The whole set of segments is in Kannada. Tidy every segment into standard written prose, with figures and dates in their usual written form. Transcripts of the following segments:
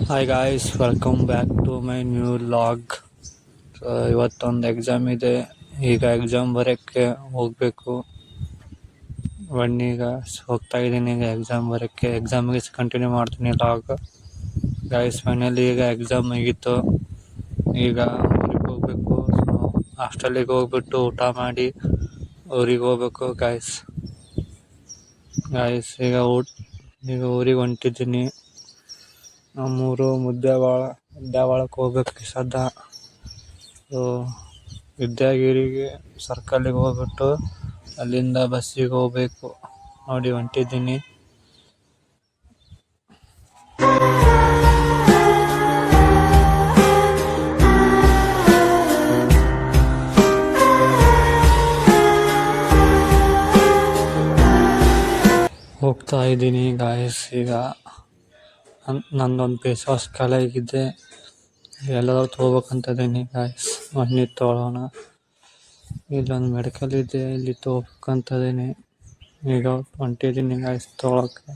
Hi guys, welcome back to my new vlog. ಇವತ್ತೊಂದು ಎಕ್ಸಾಮ್ ಇದೆ. ಈಗ ಎಕ್ಸಾಮ್ ಬರೋಕ್ಕೆ ಹೋಗಬೇಕು. ಈಗ ಹೋಗ್ತಾ ಇದ್ದೀನಿ. ಈಗ ಎಕ್ಸಾಮ್ ಬರೋಕ್ಕೆ, ಎಕ್ಸಾಮಿಗೆ ಕಂಟಿನ್ಯೂ ಮಾಡ್ತೀನಿ ಲಾಗ್. ಗಾಯ್ಸ್, ಫೈನಲಿ ಈಗ ಎಕ್ಸಾಮ್ ಮುಗೀತು. ಈಗ ಊರಿಗೆ ಹೋಗಬೇಕು. ಹಾಸ್ಟೆಲಿಗೆ ಹೋಗ್ಬಿಟ್ಟು ಊಟ ಮಾಡಿ ಊರಿಗೆ ಹೋಗ್ಬೇಕು ಗಾಯ್ಸ್. ಈಗ ಊರಿಗೆ ಹೊಂಟಿದ್ದೀನಿ. ನಮ್ಮೂರು ಮುದ್ದೇವಾಳಕ್ಕೆ ಹೋಗ್ಬೇಕು ಸದ್ದ. ವಿದ್ಯಾಗಿರಿಗೆ ಸರ್ಕಲ್ಲಿಗೆ ಹೋಗ್ಬಿಟ್ಟು ಅಲ್ಲಿಂದ ಬಸ್ಸಿಗೆ ಹೋಗ್ಬೇಕು. ನೋಡಿ ಹೊಂಟಿದ್ದೀನಿ. ಹೋಗ್ತಾ ಇದ್ದೀನಿ ಗಾಯ್ಸ್. ಈಗ ನಂದೊಂದು ಫೇಸ್ ವಾಶ್ ಖಾಲಿ ಆಗಿದ್ದೆ. ಎಲ್ಲರೂ ತೊಗೋಬೇಕಂತ ಇದ್ದೀನಿ ಗಾಯ್ಸ್. ಬನ್ನಿ ತೊಗೊಳ್ಳೋಣ. ಇಲ್ಲೊಂದು ಮೆಡಿಕಲ್ ಇದೆ, ಇಲ್ಲಿ ತೊಗೋಬೇಕಂತ ಇದ್ದೀನಿ. ಈಗ ಹೊಂಟಿದ್ದೀನಿ ಗಾಯ್ಸ್ ತೊಗೊಳಕ್ಕೆ.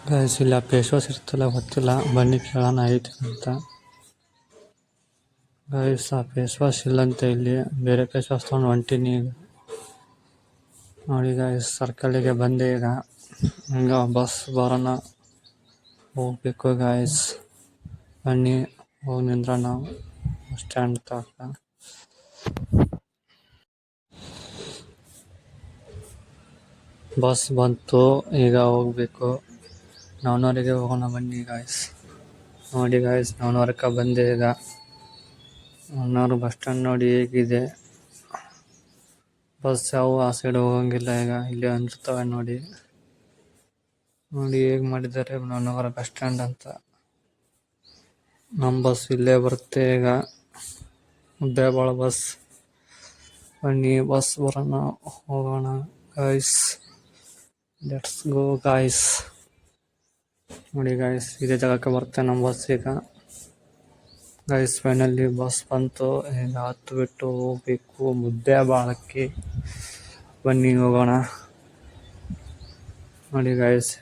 ಗಾಯ್ಸ್, ಇಲ್ಲ ಫೇಸ್ ವಾಶ್ ಇರ್ತಲ್ಲ, ಗೊತ್ತಿಲ್ಲ. ಬನ್ನಿ ಕೇಳೋಣ ಐತೆ ಅಂತ. ಗಾಯ್ಸ್, ಆ ಫೇಸ್ ವಾಶ್ ಇಲ್ಲಂತ ಇಲ್ಲಿ. ಬೇರೆ ಫೇಸ್ ವಾಶ್ ತೊಗೊಂಡು ಹೊಂಟೀನಿ. ಈಗ ನೋಡಿ ಗಾಯ್ಸ್, ಸರ್ಕಲ್ಲಿಗೆ ಬಂದೆ. ಈಗ ಬಸ್ ಬರೋಣ, ಹೋಗ್ಬೇಕು ಗಾಯ್ಸ್. ಬನ್ನಿ ಹೋಗಿ ನಿಂದ್ರೋಣ ಬಸ್ ಸ್ಟ್ಯಾಂಡ್ ತನಕ. ಬಸ್ ಬಂತು, ಈಗ ಹೋಗ್ಬೇಕು. ನಾವನೂರಿಗೆ ಹೋಗೋಣ ಬನ್ನಿ ಗಾಯ್ಸ್. ನೋಡಿ ಗಾಯ್ಸ್, ನಾವನೂರಕ್ಕೆ ಬಂದೆ. ಈಗ ನಾವನೂರು ಬಸ್ ಸ್ಟ್ಯಾಂಡ್ ನೋಡಿ ಹೇಗಿದೆ. ಬಸ್ ಯಾವ ಆ ಸೈಡ್ ಹೋಗಂಗಿಲ್ಲ. ಈಗ ಇಲ್ಲಿ ಅನ್ಸ್ತವೆ ನೋಡಿ ಹೇಗೆ ಮಾಡಿದ್ದಾರೆ ನಾವನಗರ ಬಸ್ ಸ್ಟ್ಯಾಂಡ್ ಅಂತ. ನಮ್ಮ ಬಸ್ ಇಲ್ಲೇ ಬರುತ್ತೆ. ಈಗ ಮುದ್ದೇಬಾಳ ಬಸ್. ಬನ್ನಿ ಬಸ್ ಬರೋಣ, ಹೋಗೋಣ ಗಾಯ್ಸ್. Let's go guys. ನೋಡಿ ಗಾಯ್ಸ್, ಇದೇ ಜಾಗಕ್ಕೆ ಬರುತ್ತೆ ನಮ್ಮ ಬಸ್. ಈಗ ಗಾಯ್ಸ್, ಫೈನಲಿ ಬಸ್ ಬಂತು. ಈಗ ಹತ್ತು ಬಿಟ್ಟು ಹೋಗ್ಬೇಕು ಮುದ್ದೇಬಾಳಕ್ಕೆ. ಬನ್ನಿ ಹೋಗೋಣ. ನೋಡಿ ಗಾಯ್ಸ್,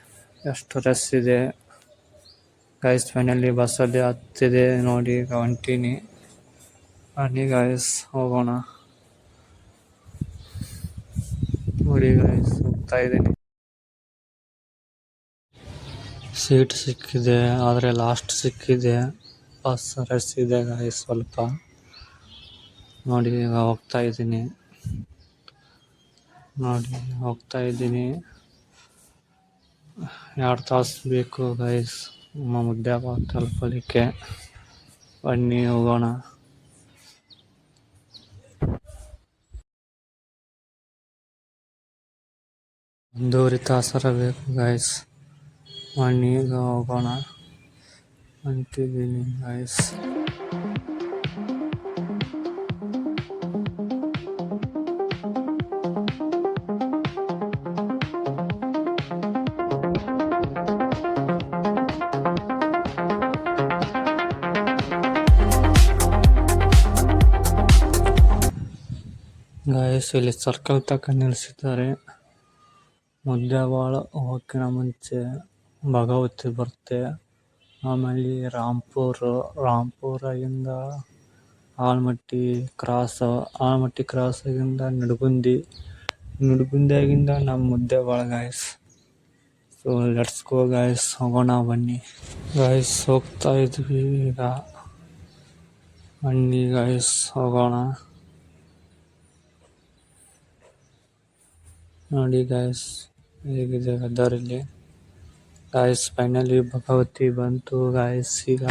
ಎಷ್ಟು ರಶ್ ಇದೆ ಗಾಯ್ಸ್. ಫೈನಲಿ ಬಸ್ಸಲ್ಲಿ ಹತ್ತಿದೆ ನೋಡಿ. ಈಗ ಹೊಂಟೀನಿ. ಬನ್ನಿ ಗಾಯ್ಸ್ ಹೋಗೋಣ. ನೋಡಿ ಗಾಯ್ಸ್, ಹೋಗ್ತಾ ಇದ್ದೀನಿ. ಸೀಟ್ ಸಿಕ್ಕಿದೆ, ಆದರೆ ಲಾಸ್ಟ್ ಸಿಕ್ಕಿದೆ. ಬಸ್ ರಶ್ ಇದೆ ಗಾಯ್ಸ್ ಸ್ವಲ್ಪ. ನೋಡಿ ಈಗ ಹೋಗ್ತಾ ಇದ್ದೀನಿ. 2 ತಾಸು ಬೇಕು ಗೈಸ್ ನಮ್ಮ ಮುದ್ದೇಬಾಳ ತಲುಪಲಿಕ್ಕೆ. ಬನ್ನಿ ಹೋಗೋಣ. ಒಂದೂವರೆ ತಾಸರ ಬೇಕು ಗೈಸ್. ಬನ್ನಿ ಈಗ ಹೋಗೋಣ. ಅಂತಿದ್ದೀನಿ ಗೈಸ್. ಗಾಯ್ಸ್, ಇಲ್ಲಿ ಸರ್ಕಲ್ ತಕ್ಕ ನಿಲ್ಲಿಸಿದ್ದಾರೆ. ಮುದ್ದೇಬಾಳ ಹೋಗೋಕ್ಕಿಂತ ಮುಂಚೆ ಭಗವತಿ ಬರುತ್ತೆ. ಆಮೇಲೆ ರಾಂಪುರದಿಂದ ಆಲ್ಮಟ್ಟಿ ಕ್ರಾಸಾಗಿಂದ ನಡುಗುಂದಿಯಾಗಿಂದ ನಮ್ಮ Muddebihal guys. So let's go guys, ಹೋಗೋಣ ಬನ್ನಿ ಗಾಯ್ಸ್. ಹೋಗ್ತಾ ಇದ್ವಿ ಈಗ. ಬನ್ನಿ ಗಾಯ್ಸ್ ಹೋಗೋಣ. ನೋಡಿ ಗಾಯ್ಸ್, ಹೇಗಿದೆ ವೆದರ್ ಇಲ್ಲಿ ಗಾಯ್ಸ್. ಫೈನಲಿ ಭಗವತಿ ಬಂತು ಗಾಯ್ಸ್. ಈಗ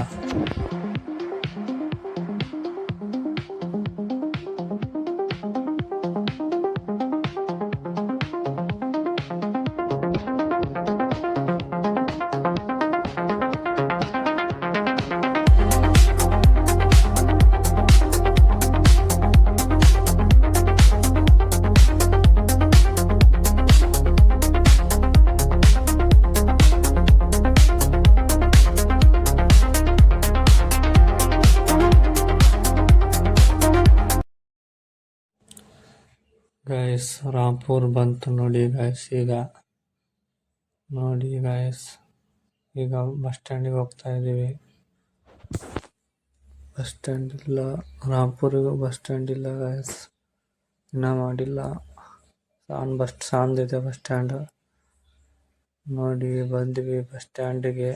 ಗಾಯ್ಸ್, ರಾಂಪುರ್ ಬಂತು ನೋಡಿ ಗಾಯ್ಸ್. ಈಗ ನೋಡಿ ಗಾಯ್ಸ್, ಈಗ ಬಸ್ ಸ್ಟ್ಯಾಂಡಿಗೆ ಹೋಗ್ತಾ ಇದ್ದೀವಿ. ಬಸ್ ಸ್ಟ್ಯಾಂಡ್ ಇಲ್ಲ, ರಾಂಪುರಿಗೂ ಬಸ್ ಸ್ಟ್ಯಾಂಡ್ ಇಲ್ಲ ಗಾಯ್ಸ್, ಇನ್ನೂ ಮಾಡಿಲ್ಲ. ಸಾಂದಿದೆ ಬಸ್ ಸ್ಟ್ಯಾಂಡ್. ನೋಡಿ ಬಂದ್ವಿ ಬಸ್ ಸ್ಟ್ಯಾಂಡಿಗೆ.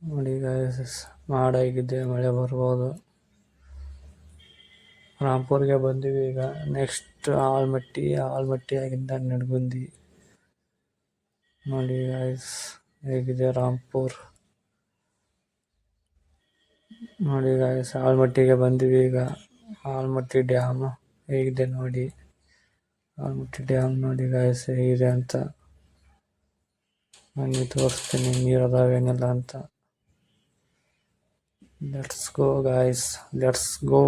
ನೋಡಿ ಗಾಯ್ಸ್, ಮಾಡಾಗಿದೆ, ಮಳೆ ಬರ್ಬೋದು. ರಾಂಪುರ್ಗೆ ಬಂದಿವಿ. ಈಗ ನೆಕ್ಸ್ಟ್ ಆಲ್ಮಟ್ಟಿಯಾಗಿಂದ ನಡ್ಗುಂದಿ. ನೋಡಿ ಗಾಯ್ಸ್ ಹೇಗಿದೆ ರಾಂಪುರ್. ನೋಡಿ ಗಾಯ್ಸ್, ಆಲ್ಮಟ್ಟಿಗೆ ಬಂದಿವಿ. ಈಗ ಆಲ್ಮಟ್ಟಿ ಡ್ಯಾಮ್ ಹೇಗಿದೆ ನೋಡಿ. ಆಲ್ಮಟ್ಟಿ ಡ್ಯಾಮ್ ನೋಡಿ ಗಾಯ್ಸ್ ಹೇಗಿದೆ ಅಂತ. ನನಗೆ ತೋರಿಸ್ತೀನಿ ನೀರು ಅದಾವೇನಿಲ್ಲ ಅಂತ. Let's go guys, let's go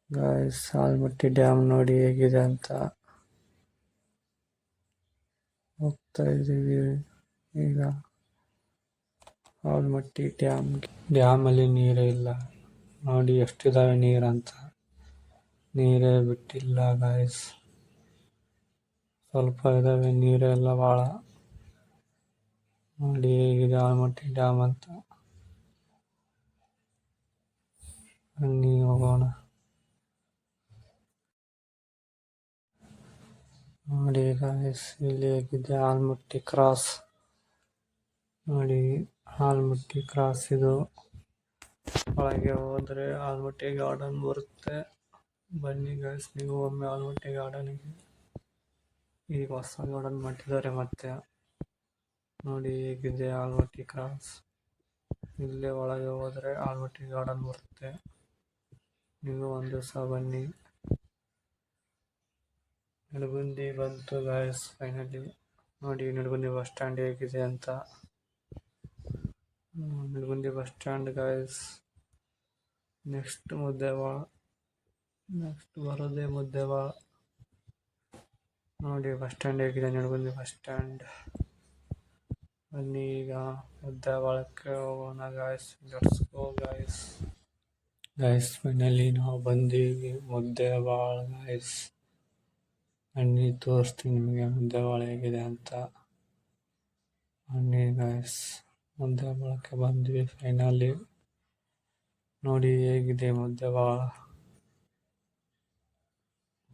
guys. Almatti dam ನೋಡಿ ಹೇಗಿದೆ ಅಂತ. ಹೋಗ್ತಾ ಇದ್ದೀವಿ ಈಗ ಆಲ್ಮಟ್ಟಿ ಡ್ಯಾಮಲ್ಲಿ ನೀರೇ ಇಲ್ಲ. ನೋಡಿ ಎಷ್ಟಿದಾವೆ ನೀರಂತ. ನೀರೇ ಬಿಟ್ಟಿಲ್ಲ ಗಾಯ್ಸ್, ಸ್ವಲ್ಪ ಇದಾವೆ, ನೀರೇ ಇಲ್ಲ ಭಾಳ. ನೋಡಿ ಹೇಗಿದೆ ಆಲ್ಮಟ್ಟಿ ಡ್ಯಾಮ್ ಅಂತ. ಬನ್ನಿ ಹೋಗೋಣ. ನೋಡಿ ಗಾಯ್ಸ್, ಇಲ್ಲಿ ಹೇಗಿದೆ ಆಲ್ಮಟ್ಟಿ ಕ್ರಾಸ್. ನೋಡಿ ಆಲ್ಮಟ್ಟಿ ಕ್ರಾಸ್ ಇದು. ಒಳಗೆ ಹೋದ್ರೆ ಆಲ್ಮಟ್ಟಿ ಗಾರ್ಡನ್ ಬರುತ್ತೆ. ಬನ್ನಿ ಗಾಯ್ಸ್, ನೀವು ಒಮ್ಮೆ ಆಲ್ಮಟ್ಟಿ ಗಾರ್ಡನ್ಗೆ. ಈಗ ಹೊಸ ಗಾರ್ಡನ್ ಮಾಡಿದ್ದಾರೆ ಮತ್ತೆ. ನೋಡಿ ಹೇಗಿದೆ ಆಲ್ಮಟ್ಟಿ ಕ್ರಾಸ್. ಇಲ್ಲೇ ಒಳಗೆ ಹೋದ್ರೆ ಆಲ್ಮಟ್ಟಿ ಗಾರ್ಡನ್ ಬರುತ್ತೆ. ನೀವು ಒಂದು ದಿವಸ ಬನ್ನಿ. ನಡ್ಗುಂದಿ ಬಂತು ಗಾಯ್ಸ್ ಫೈನಲಿ. ನೋಡಿ ನಡ್ಗುಂದಿ ಬಸ್ ಸ್ಟ್ಯಾಂಡ್ ಹೇಗಿದೆ ಅಂತ. Nidagundi bus stand guys. Next Muddebihal, next ಬರೋದೇ ಮುದ್ದೇವಾಳ. ನೋಡಿ ಬಸ್ ಸ್ಟ್ಯಾಂಡ್ ಹೇಗಿದೆ, ನಡ್ಗುಂದಿ ಬಸ್ ಸ್ಟ್ಯಾಂಡ್. ಬನ್ನಿ ಈಗ ಮುದ್ದೇವಾಳಕ್ಕೆ ಹೋಗೋಣ guys. Let's go guys. Guys finally ನಾವು ಬಂದೀವಿ ಮುದ್ದೇವಾಳ ಗಾಯ್ಸ್. ಬನ್ನಿ ತೋರಿಸ್ತೀನಿ ನಿಮಗೆ ಮುದ್ದೇವಾಳ ಹೇಗಿದೆ ಅಂತ. ಬನ್ನಿ ಗಾಯ್ಸ್, ಮುದ್ದೇವಾಳಕ್ಕೆ ಬಂದ್ವಿ ಫೈನಲಿ. ನೋಡಿ ಹೇಗಿದೆ ಮುದ್ದೇವಾಳ.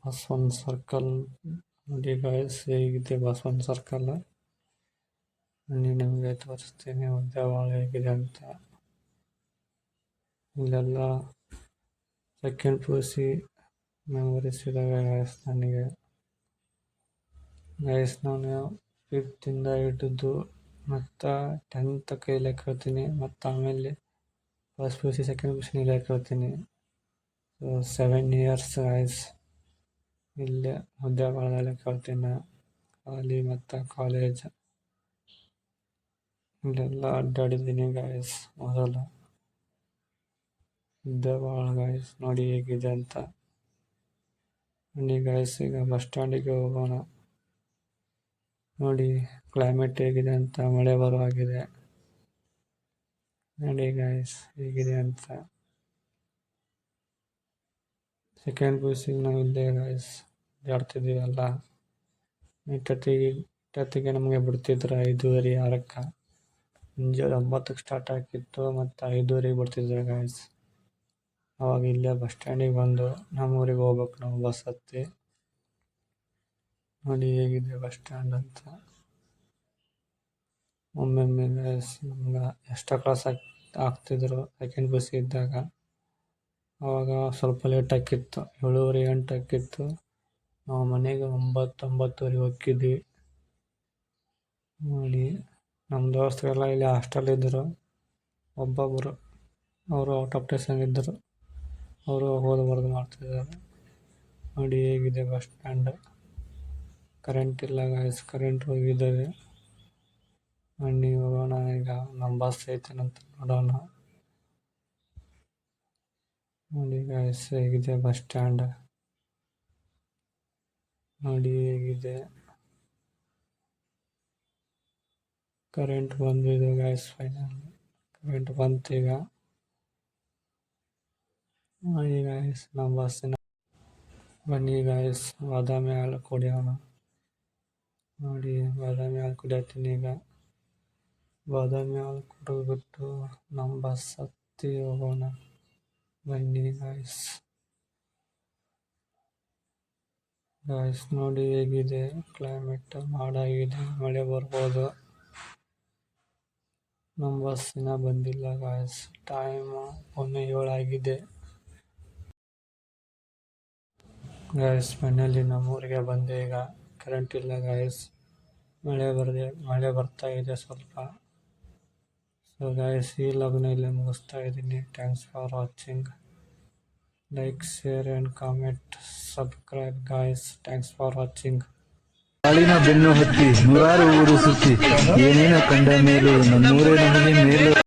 ಬಸವನ್ ಸರ್ಕಲ್ ನೋಡಿ ಗಾಯ್ಸ್ ಹೇಗಿದೆ ಬಸವನ್ ಸರ್ಕಲ್. ಬನ್ನಿ ನಿಮಗೆ ತೋರಿಸ್ತೀನಿ ಮುದ್ದೇವಾಳ ಹೇಗಿದೆ ಅಂತ. ಇಲ್ಲೆಲ್ಲ ಸೆಕೆಂಡ್ PUC ಮೆಮೊರೀಸ್ ಇದ್ದಾವೆ ಗಾಯ್ಸ್ ನನಗೆ. ಗಾಯ್ಸ್ ನಾನು 5th ಇಂದ ಹಿಡಿದು ಮತ್ತು 10th ಕೈಲೇ ಕೇಳ್ತೀನಿ, ಮತ್ತು ಆಮೇಲೆ ಫಸ್ಟ್ PUC ಸೆಕೆಂಡ್ PUC ಇಲ್ಲೇ ಕೇಳ್ತೀನಿ. ಸೊ 7 years ಗಾಯ್ಸ್ ಇಲ್ಲೇ ಮುದ್ದೇವಾಳದಲ್ಲೇ ಕೇಳ್ತೀನಿ. ಖಾಲಿ ಮತ್ತು ಕಾಲೇಜ್ ಇಲ್ಲೆಲ್ಲ ಅಡ್ಡಾಡಿದ್ದೀನಿ ಗಾಯ್ಸ್. ಮೊದಲ ಮುದ್ದೇವಾಳ ಗಾಯ್ಸ್ ನೋಡಿ ಹೇಗಿದೆ ಅಂತ. ಬನ್ನಿ ಗಾಯ್ಸ್ ಈಗ ಬಸ್ ಸ್ಟ್ಯಾಂಡಿಗೆ ಹೋಗೋಣ. ನೋಡಿ ಕ್ಲೈಮೇಟ್ ಹೇಗಿದೆ ಅಂತ, ಮಳೆ ಬರುವಾಗಿದೆ. ನೋಡಿ ಗಾಯ್ಸ್ ಹೇಗಿದೆ ಅಂತ. ಸೆಕೆಂಡ್ PUC ನಾವು ಇಲ್ಲೇ ಗಾಯ್ಸ್ ಆಡ್ತಿದ್ದೀವಲ್ಲ. ಇಟ್ಟೊತ್ತಿಗೆ ನಮಗೆ ಬಿಡ್ತಿದ್ರು 5:30 6ಕ್ಕೆ. ಮುಂಜಾನೆ 9ಕ್ಕೆ ಸ್ಟಾರ್ಟ್ ಆಗಿತ್ತು ಮತ್ತು 5:30ಗೆ ಬಿಡ್ತಿದ್ರು ಗಾಯ್ಸ್. ಅವಾಗ ಇಲ್ಲೇ ಬಸ್ ಸ್ಟ್ಯಾಂಡಿಗೆ ಬಂದು ನಮ್ಮೂರಿಗೆ ಹೋಗ್ಬೇಕು ನಾವು ಬಸ್ ಹತ್ತಿ. ನೋಡಿ ಹೇಗಿದೆ ಬಸ್ ಸ್ಟ್ಯಾಂಡ್ ಅಂತ. ಒಮ್ಮೊಮ್ಮೆ ಗಾಯ್ಸ್ ನಮ್ಗೆ ಎಕ್ಸ್ಟ್ರಾ ಕ್ಲಾಸ್ ಆಗ್ತಿದ್ರು ಸೆಕೆಂಡ್ PUC ಇದ್ದಾಗ. ಆವಾಗ ಸ್ವಲ್ಪ ಲೇಟ್ ಆಕಿತ್ತು, 7:30 8 ಆಕಿತ್ತು. ನಾವು ಮನೆಗೆ 9 9:30 ಹೋಗಿದ್ವಿ. ನೋಡಿ ನಮ್ಮ ದೋಸ್ತರೆಲ್ಲ ಇಲ್ಲಿ ಹಾಸ್ಟೆಲ್ ಇದ್ದರು. ಒಬ್ಬೊಬ್ಬರು ಅವರು ಔಟ್ ಆಫ್ ಸ್ಟೇಷನ್ ಇದ್ದರು, ಅವರು ಓದಬಾರ್ದು ಮಾಡ್ತಿದ್ದಾರೆ. ನೋಡಿ ಹೇಗಿದೆ ಬಸ್ ಸ್ಟ್ಯಾಂಡ್. ಕರೆಂಟ್ ಇಲ್ಲ ಗಾಯ್ಸ್, ಕರೆಂಟ್ ಹೋಗಿದ್ದೇವೆ. ಬನ್ನಿ ಹೋಗೋಣ ಈಗ, ನಮ್ಮ ಬಸ್ ಐತೇನಂತ ನೋಡೋಣ. ನೋಡಿ ಗಾಯ್ಸ್ ಹೇಗಿದೆ ಬಸ್ ಸ್ಟ್ಯಾಂಡ್. ನೋಡಿ ಹೇಗಿದೆ. ಕರೆಂಟ್ ಬಂದಿದೆ ಗಾಯ್ಸ್ ಫೈನಲ್. ಕರೆಂಟ್ ಬಂತು ಈಗ. ನೋಡಿ ಗಾಯ್ಸ್ ನಮ್ಮ ಬಸ್ಸಿನ. ಬನ್ನಿ ಗಾಯ್ಸ್ ಬಾದಾಮಿ ಹಾಲು ಕುಡಿಯೋಣ. ನೋಡಿ ಬಾದಾಮಿ ಹಾಲು ಕುಡಿಯತ್ತೀನಿ ಈಗ. ಬಾದಾಮಿ ಹಾಲು ಕುಡಿದ್ಬಿಟ್ಟು ನಮ್ಮ ಬಸ್ ಹತ್ತಿ ಹೋಗೋಣ ಬನ್ನಿ ಗಾಯ್ಸ್. ನೋಡಿ ಹೇಗಿದೆ ಕ್ಲೈಮೇಟ್, ಮಾಡಾಗಿದೆ, ಮಳೆ ಬರ್ಬೋದು. ನಮ್ಮ ಬಸ್ ಇನ್ನೂ ಬಂದಿಲ್ಲ ಗಾಯ್ಸ್. ಟೈಮ್ 7 ಆಗಿದೆ ಗಾಯ್ಸ್. ಮನೆಯಲ್ಲಿ ನಮ್ಮೂರಿಗೆ ಬಂದೆ ಈಗ. ಕರೆಂಟ್ ಇಲ್ಲ ಗಾಯ್ಸ್, ಮಳೆ ಬರ್ತಾ ಇದೆ ಸ್ವಲ್ಪ. ಸೊ ಗಾಯ್ಸ್, ಈ ಲಗ್ನ ಇಲ್ಲಿ ಮುಗಿಸ್ತಾ ಇದ್ದೀನಿ. Thanks for watching. Like, share and comment, subscribe guys. Thanks for watching. ಕಾಳಿನ ಬೆನ್ನು ಹತ್ತಿ 100 ಊರು ಸುತ್ತಿ ಏನೇನು ಕಂಡ ಮೇಲೂ ನಮ್ಮೂರೇ ನಮಗೆ ಮೇಲು.